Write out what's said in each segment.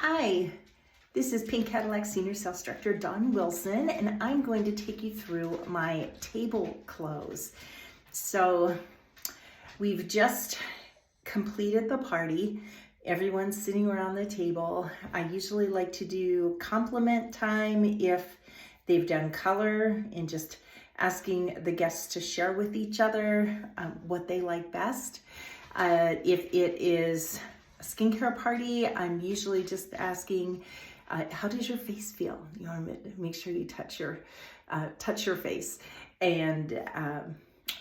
Hi, this is Pink Cadillac Senior Sales Director Dawn Wilson, and I'm going to take you through my table close. So we've just completed the party. Everyone's sitting around the table. I usually like to do compliment time if they've done color and just asking the guests to share with each other what they like best. If it is a skincare party, I'm usually just asking, how does your face feel? You want to make sure you touch your face, and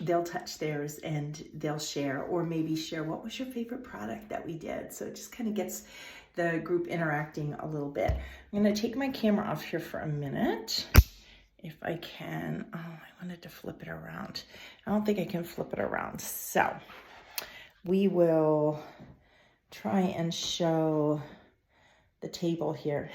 they'll touch theirs and they'll share, or maybe share what was your favorite product that we did. So it just kind of gets the group interacting a little bit. I'm going to take my camera off here for a minute. If I can. Oh, I wanted to flip it around. I don't think I can flip it around. So we will try and show the table here.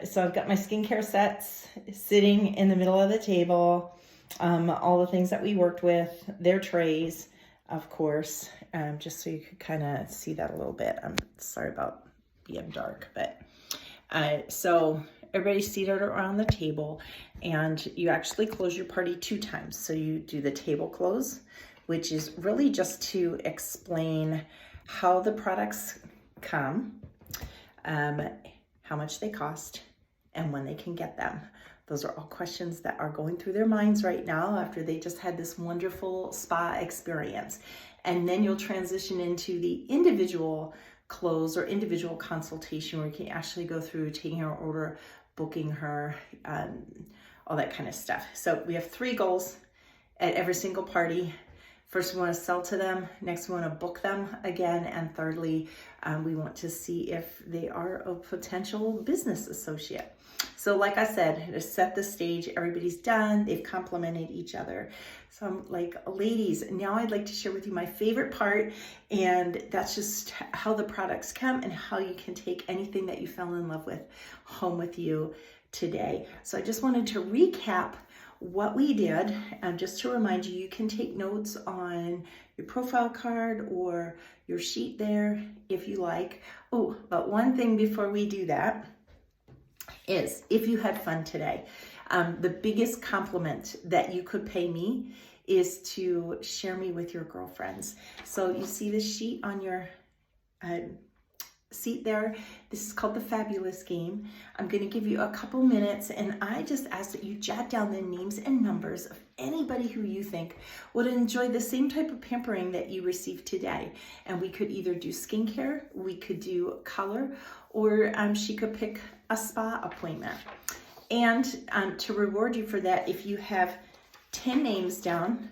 So I've got my skincare sets sitting in the middle of the table. All the things that we worked with, their trays, of course, just so you could kind of see that a little bit. I'm sorry about being dark, but so everybody's seated around the table, and you actually close your party 2 times. So you do the table close, which is really just to explain how the products come, how much they cost, and when they can get them. Those are all questions that are going through their minds right now after they just had this wonderful spa experience. And then you'll transition into the individual close or individual consultation, where you can actually go through taking her order, booking her, all that kind of stuff. So we have 3 goals at every single party. First, we want to sell to them. Next, we want to book them again. And thirdly, we want to see if they are a potential business associate. So like I said, to set the stage, everybody's done. They've complimented each other. So I'm like, ladies, now I'd like to share with you my favorite part. And that's just how the products come and how you can take anything that you fell in love with home with you today. So I just wanted to recap what we did, and just to remind you, you can take notes on your profile card or your sheet there if you like. Oh, but one thing before we do that is, if you had fun today, the biggest compliment that you could pay me is to share me with your girlfriends. So you see the sheet on your seat there. This is called the Fabulous Game. I'm going to give you a couple minutes, and I just ask that you jot down the names and numbers of anybody who you think would enjoy the same type of pampering that you received today. And we could either do skincare, we could do color, or she could pick a spa appointment. And to reward you for that, if you have 10 names down,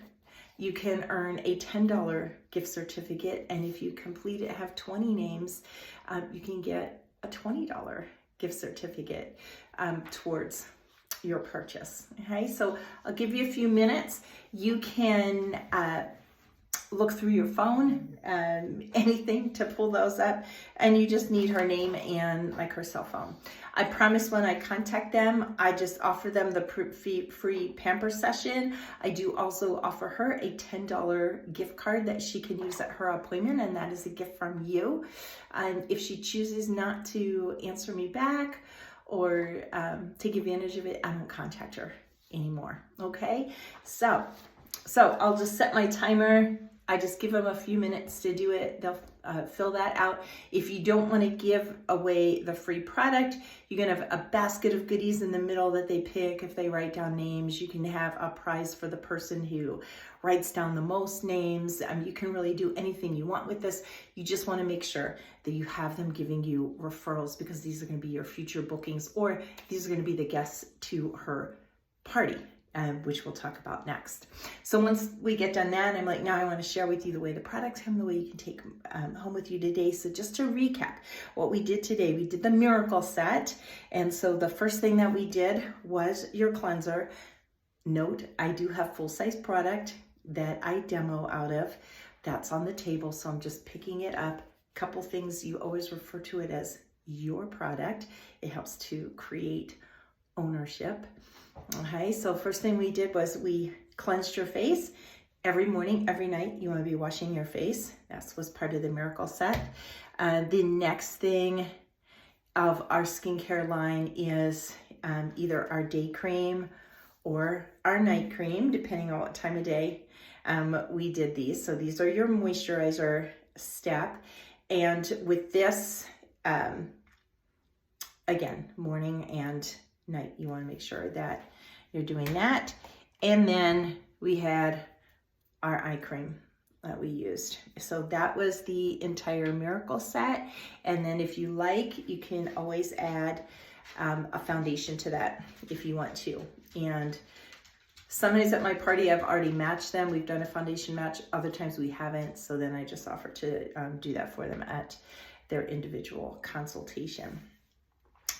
you can earn a $10 gift certificate. And if you complete it, have 20 names, you can get a $20 gift certificate towards your purchase. Okay, so I'll give you a few minutes. You can look through your phone, anything to pull those up, and you just need her name and like her cell phone. I promise when I contact them, I just offer them the free pamper session. I do also offer her a $10 gift card that she can use at her appointment, and that is a gift from you. And if she chooses not to answer me back or take advantage of it, I won't contact her anymore. Okay, so I'll just set my timer. I just give them a few minutes to do it. They'll fill that out. If you don't want to give away the free product, you can have a basket of goodies in the middle that they pick. If they write down names, you can have a prize for the person who writes down the most names. You can really do anything you want with this. You just want to make sure that you have them giving you referrals, because these are going to be your future bookings, or these are going to be the guests to her party, which we'll talk about next. So once we get done that, I'm like, now I want to share with you the way the products come, the way you can take home with you today. So just to recap what we did today, we did the Miracle Set. And so the first thing that we did was your cleanser. Note, I do have full-size product that I demo out of. That's on the table, so I'm just picking it up. Couple things, you always refer to it as your product. It helps to create ownership. Okay, so first thing we did was we cleansed your face. Every morning, every night, you want to be washing your face. That was part of the Miracle Set. The next thing of our skincare line is either our day cream or our night cream, depending on what time of day we did these. So these are your moisturizer step. And with this, again, morning and night, you want to make sure that you're doing that. And then we had our eye cream that we used. So that was the entire Miracle set. And then if you like, you can always add a foundation to that if you want to. And sometimes at my party, I've already matched them. We've done a foundation match. Other times we haven't. So then I just offer to do that for them at their individual consultation.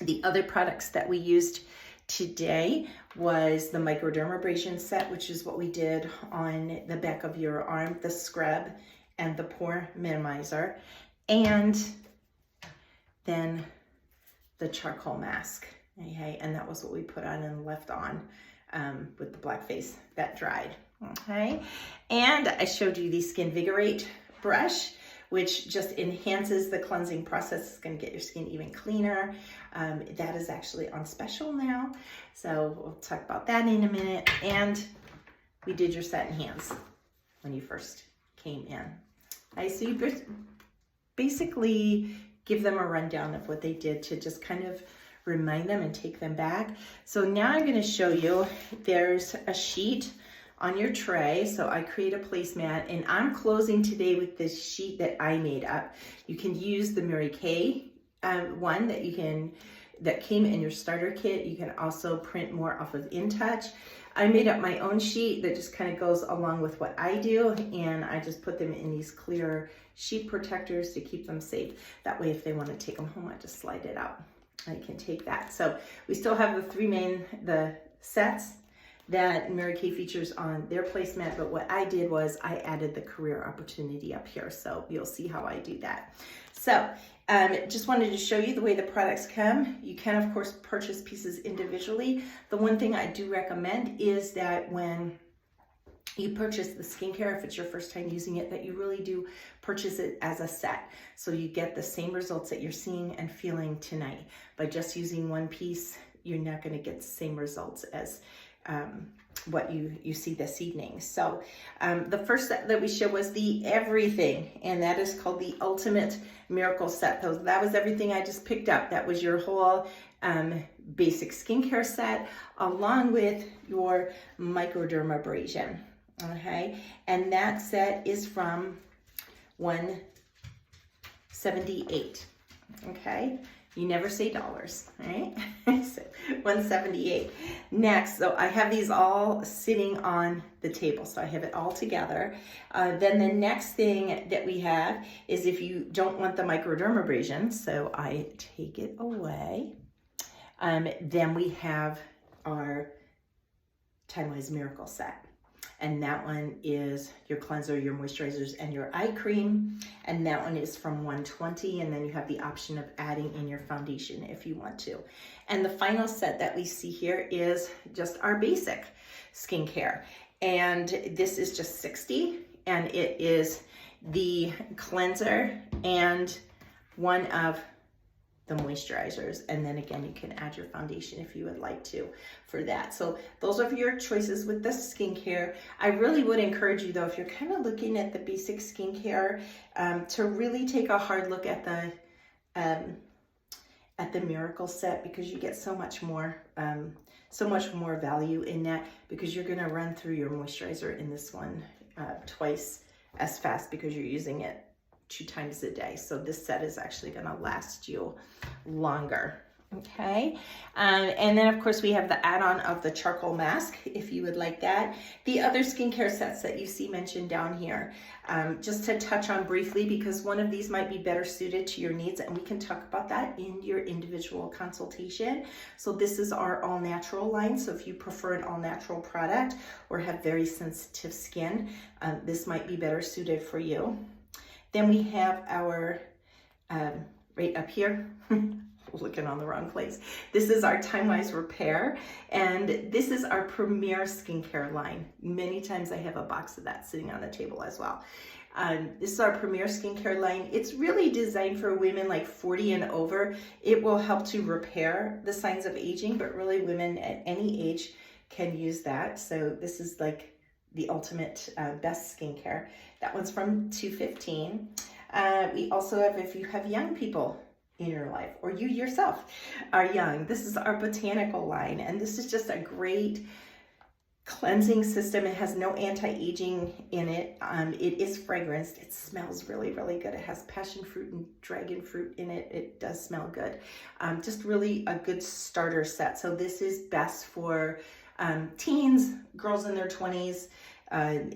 The other products that we used today was the microdermabrasion set, which is what we did on the back of your arm, the scrub and the pore minimizer, and then the charcoal mask. Okay, and that was what we put on and left on with the black face that dried. Okay, and I showed you the Skinvigorate brush, which just enhances the cleansing process. It's going to get your skin even cleaner. That is actually on special now. So we'll talk about that in a minute. And we did your satin hands when you first came in. Okay, so you basically give them a rundown of what they did to just kind of remind them and take them back. So now I'm going to show you, there's a sheet on your tray. So I create a placemat, and I'm closing today with this sheet that I made up. You can use the Mary Kay one that came in your starter kit. You can also print more off of InTouch. I made up my own sheet that just kind of goes along with what I do, and I just put them in these clear sheet protectors to keep them safe. That way, if they want to take them home, I just slide it out. I can take that. So we still have the sets that Mary Kay features on their placemat, but what I did was I added the career opportunity up here, so you'll see how I do that. So just wanted to show you the way the products come. You can, of course, purchase pieces individually. The one thing I do recommend is that when you purchase the skincare, if it's your first time using it, that you really do purchase it as a set. So you get the same results that you're seeing and feeling tonight. By just using one piece, you're not going to get the same results as what you see this evening. So the first set that we showed was the everything, and that is called the Ultimate Miracle Set. That was everything I just picked up. That was your whole basic skincare set, along with your microdermabrasion. Okay, and that set is from 178. Okay, you never say dollars, right? So 178. Next, so I have these all sitting on the table, so I have it all together. Then the next thing that we have is if you don't want the microdermabrasion, so I take it away. Then we have our Timewise Miracle set. And that one is your cleanser, your moisturizers, and your eye cream. And that one is from 120. And then you have the option of adding in your foundation if you want to. And the final set that we see here is just our basic skincare. And this is just 60. And it is the cleanser and one of the moisturizers, and then again you can add your foundation if you would like to for that. So those are your choices with the skincare. I really would encourage you though, if you're kind of looking at the basic skincare, to really take a hard look at the Miracle set, because you get so much more value in that, because you're going to run through your moisturizer in this one twice as fast because you're using it 2 times a day. So this set is actually going to last you longer. Okay. And then of course we have the add-on of the charcoal mask if you would like that. The other skincare sets that you see mentioned down here, just to touch on briefly, because one of these might be better suited to your needs, and we can talk about that in your individual consultation. So this is our all natural line. So if you prefer an all natural product or have very sensitive skin, this might be better suited for you. Then we have our, right up here, looking on the wrong place. This is our Timewise Repair, and this is our premier skincare line. Many times I have a box of that sitting on the table as well. This is our Premier Skincare line. It's really designed for women like 40 and over. It will help to repair the signs of aging, but really women at any age can use that. So this is like the ultimate best skincare. That one's from $2.15. We also have, if you have young people in your life, or you yourself are young, this is our Botanical line, and this is just a great cleansing system. It has no anti-aging in it. It is fragranced. It smells really, really good. It has passion fruit and dragon fruit in it. It does smell good. Just really a good starter set. So this is best for teens, girls in their 20s,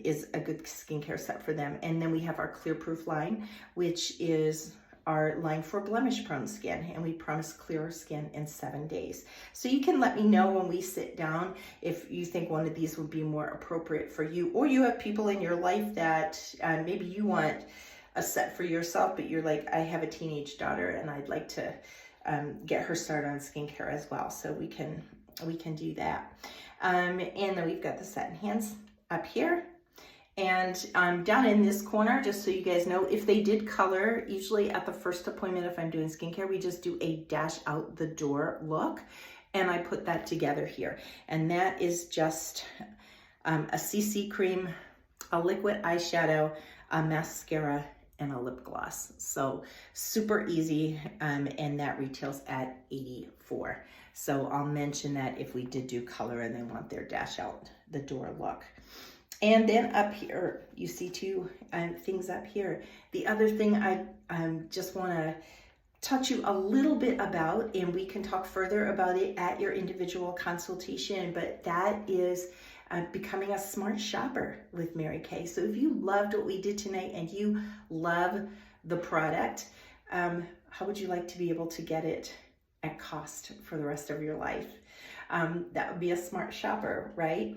is a good skincare set for them. And then we have our Clear Proof line, which is our line for blemish prone skin, and we promise clearer skin in 7 days. So you can let me know when we sit down if you think one of these would be more appropriate for you, or you have people in your life that maybe you want a set for yourself, but you're like, I have a teenage daughter and I'd like to get her started on skincare as well. So we can do that. And then we've got the Satin Hands up here. And down in this corner, just so you guys know, if they did color, usually at the first appointment, if I'm doing skincare, we just do a dash out the door look. And I put that together here. And that is just a CC cream, a liquid eyeshadow, a mascara, and a lip gloss. So super easy, and that retails at $84. So I'll mention that if we did do color and they want their dash out the door look. And then up here, you see two things up here. The other thing I just want to touch you a little bit about, and we can talk further about it at your individual consultation, but that is becoming a smart shopper with Mary Kay. So if you loved what we did tonight and you love the product, how would you like to be able to get it at cost for the rest of your life? That would be a smart shopper, right?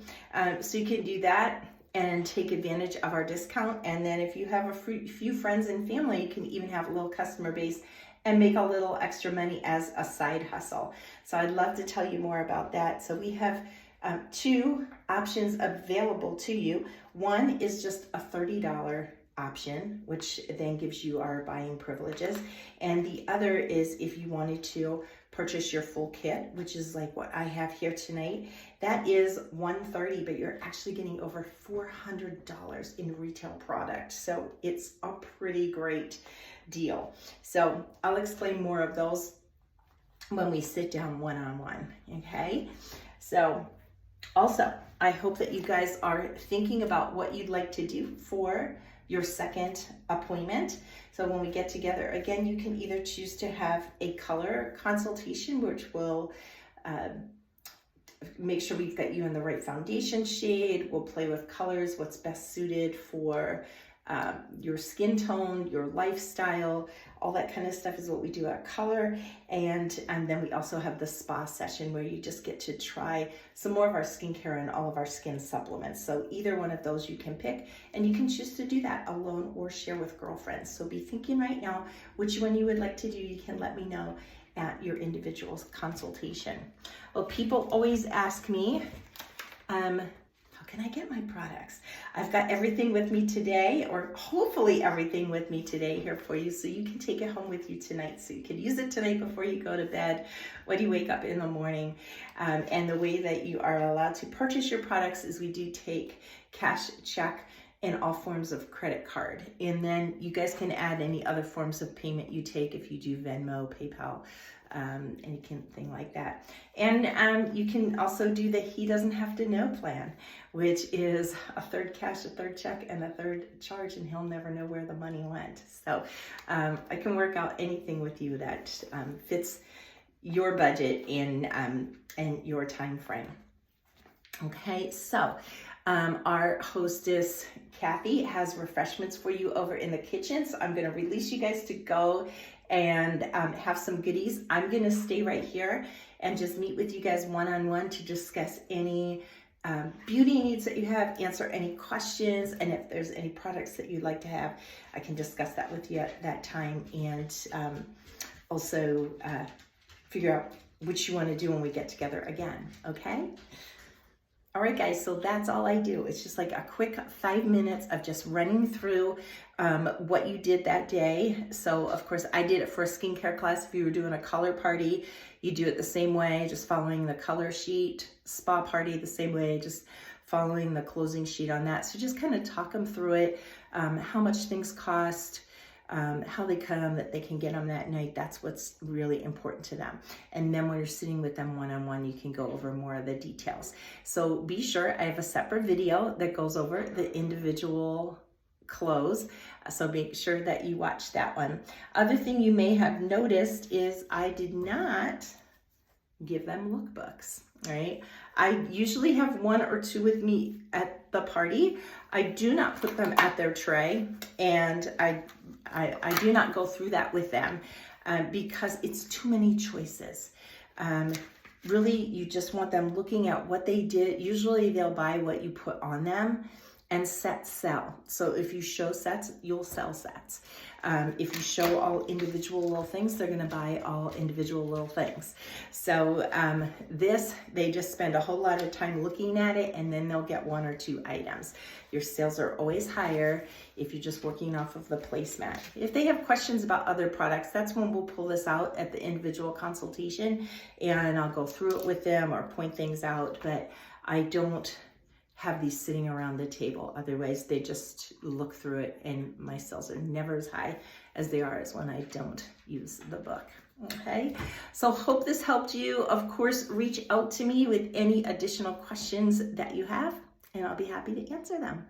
So you can do that and take advantage of our discount. And then if you have a few friends and family, you can even have a little customer base and make a little extra money as a side hustle. So I'd love to tell you more about that. So we have two options available to you. One is just a $30 option, which then gives you our buying privileges. And the other is if you wanted to purchase your full kit, which is like what I have here tonight, that is $130, but you're actually getting over $400 in retail product. So it's a pretty great deal. So I'll explain more of those when we sit down one-on-one, okay? So also, I hope that you guys are thinking about what you'd like to do for your second appointment. So when we get together, again, you can either choose to have a color consultation, which will make sure we've got you in the right foundation shade. We'll play with colors, what's best suited for your skin tone, your lifestyle, all that kind of stuff is what we do at color. And then we also have the spa session where you just get to try some more of our skincare and all of our skin supplements. So either one of those you can pick, and you can choose to do that alone or share with girlfriends. So be thinking right now which one you would like to do. You can let me know at your individual consultation. Well, people always ask me, how can I get my products? I've got everything with me today, or hopefully everything with me today here for you, so you can take it home with you tonight. So you can use it tonight before you go to bed, when you wake up in the morning. And the way that you are allowed to purchase your products is we do take cash, check, and all forms of credit card. And then you guys can add any other forms of payment you take if you do Venmo, PayPal, anything like that. And you can also do the He Doesn't Have to Know plan, which is a third cash, a third check, and a third charge, and he'll never know where the money went. So I can work out anything with you that fits your budget and your time frame. Okay, so our hostess, Kathy, has refreshments for you over in the kitchen. So I'm going to release you guys to go and have some goodies. I'm going to stay right here and just meet with you guys one-on-one to discuss any beauty needs that you have, answer any questions, and if there's any products that you'd like to have, I can discuss that with you at that time, and also figure out which you want to do when we get together again, okay? All right, guys, so that's all I do. It's just like a quick 5 minutes of just running through what you did that day. So, of course, I did it for a skincare class. If you were doing a color party, you do it the same way, just following the color sheet. Spa party, the same way, just following the closing sheet on that. So just kind of talk them through it, how much things cost, how they come, that they can get them that night. That's what's really important to them. And then when you're sitting with them one-on-one, you can go over more of the details. So be sure, I have a separate video that goes over the individual clothes. So make sure that you watch that one. Other thing you may have noticed is I did not give them lookbooks, right? I usually have 1 or 2 with me at the party. I do not put them at their tray, and I do not go through that with them because it's too many choices. Really, you just want them looking at what they did. Usually they'll buy what you put on them, and sets sell. So if you show sets, you'll sell sets. If you show all individual little things, they're gonna buy all individual little things. So this, they just spend a whole lot of time looking at it, and then they'll get 1 or 2 items. Your sales are always higher if you're just working off of the placemat. If they have questions about other products, that's when we'll pull this out at the individual consultation, and I'll go through it with them or point things out, but I don't have these sitting around the table. Otherwise, they just look through it, and my sales are never as high as they are as when I don't use the book. Okay, so hope this helped you. Of course, reach out to me with any additional questions that you have, and I'll be happy to answer them.